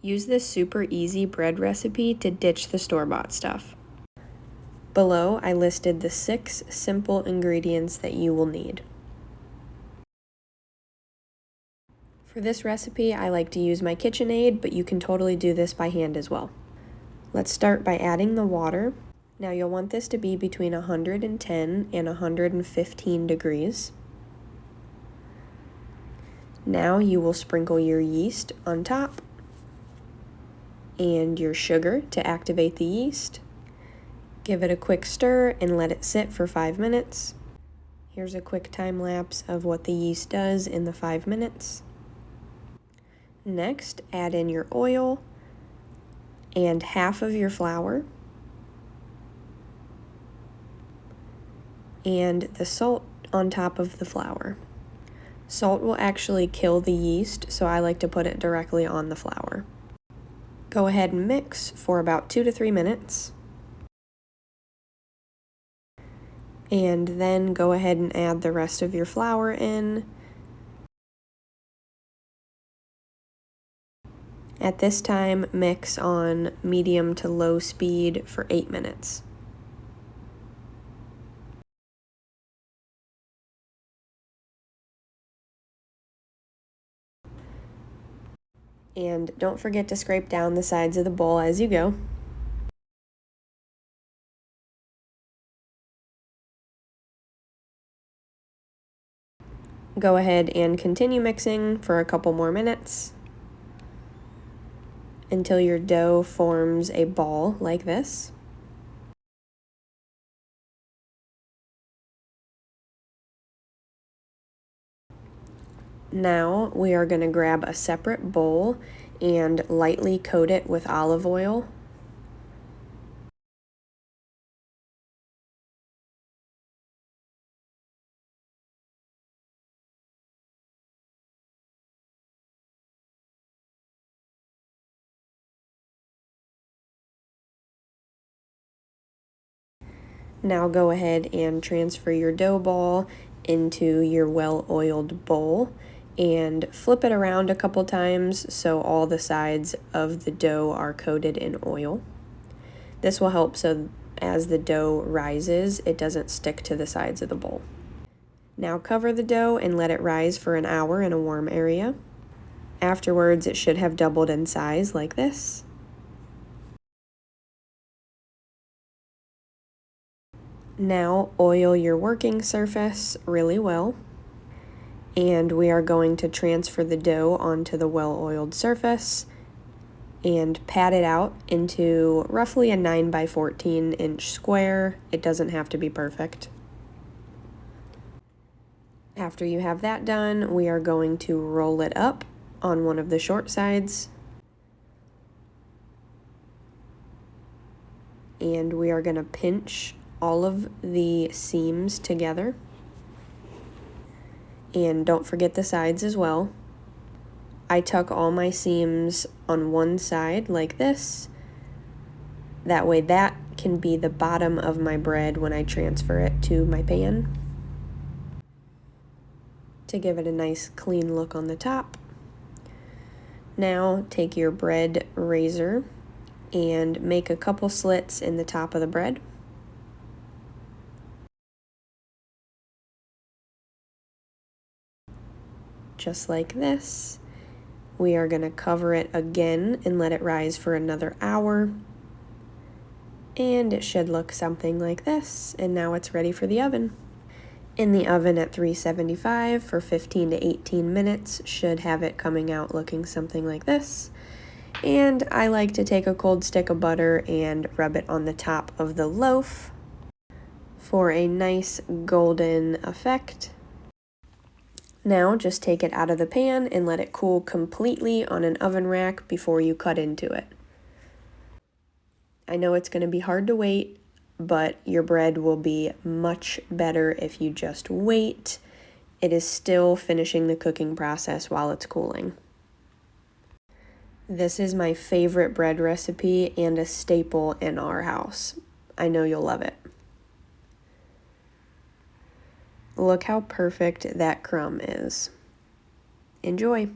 Use this super easy bread recipe to ditch the store-bought stuff. Below, I listed the 6 simple ingredients that you will need. For this recipe, I like to use my KitchenAid, but you can totally do this by hand as well. Let's start by adding the water. Now you'll want this to be between 110 and 115 degrees. Now you will sprinkle your yeast on top and your sugar to activate the yeast. Give it a quick stir and let it sit for 5 minutes. Here's a quick time lapse of what the yeast does in the 5 minutes. Next, add in your oil and half of your flour and the salt on top of the flour. Salt will actually kill the yeast, so I like to put it directly on the flour. Go ahead and mix for about 2 to 3 minutes. And then go ahead and add the rest of your flour in. At this time, mix on medium to low speed for 8 minutes. And don't forget to scrape down the sides of the bowl as you go. Go ahead and continue mixing for a couple more minutes until your dough forms a ball like this. Now we are going to grab a separate bowl and lightly coat it with olive oil. Now go ahead and transfer your dough ball into your well-oiled bowl and flip it around a couple times so all the sides of the dough are coated in oil. This will help so as the dough rises, it doesn't stick to the sides of the bowl. Now cover the dough and let it rise for an hour in a warm area. Afterwards, it should have doubled in size like this. Now oil your working surface really well, and we are going to transfer the dough onto the well-oiled surface and pat it out into roughly a 9 by 14 inch square. It doesn't have to be perfect. After you have that done, we are going to roll it up on one of the short sides, and we are going to pinch all of the seams together, and don't forget the sides as well. I tuck all my seams on one side like this. That way that can be the bottom of my bread when I transfer it to my pan, to give it a nice clean look on the top. Now take your bread razor and make a couple slits in the top of the bread. Just like this. We are going to cover it again and let it rise for another hour. And it should look something like this. And now it's ready for the oven. In the oven at 375 for 15 to 18 minutes should have it coming out looking something like this. And I like to take a cold stick of butter and rub it on the top of the loaf for a nice golden effect. Now just take it out of the pan and let it cool completely on an oven rack before you cut into it. I know it's going to be hard to wait, but your bread will be much better if you just wait. It is still finishing the cooking process while it's cooling. This is my favorite bread recipe and a staple in our house. I know you'll love it. Look how perfect that crumb is. Enjoy.